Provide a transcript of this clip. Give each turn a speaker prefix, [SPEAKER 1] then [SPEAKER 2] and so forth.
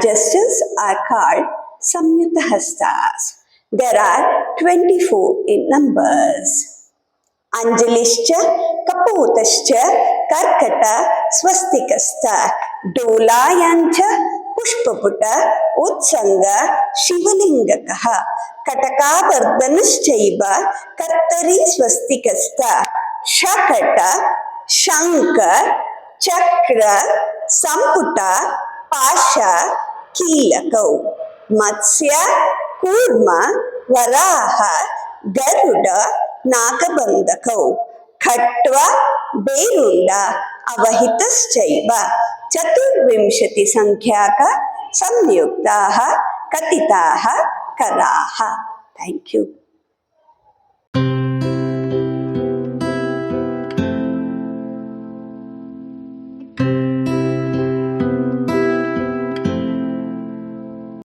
[SPEAKER 1] gestures are called Samyuta Hastas. There are 24 in numbers. Anjalischa, Kapotascha, Karkata, Swastikasta, Dolayancha, Pushpaputa, Utsanga, Shivalingakaha, Katakavardhanaschaiva, Kattari Swastikasta, Shakata, Shanka, Chakra, Samputa, Pasha, Kilakau, Matsya, Kurma, Varaha, Garuda, Nagabandakau, Khatva, Berunda, Avahitaschaiva, Chaturvimshati Sankhyaaka, Samyuktaha, Katitaha, Karaha. Thank you.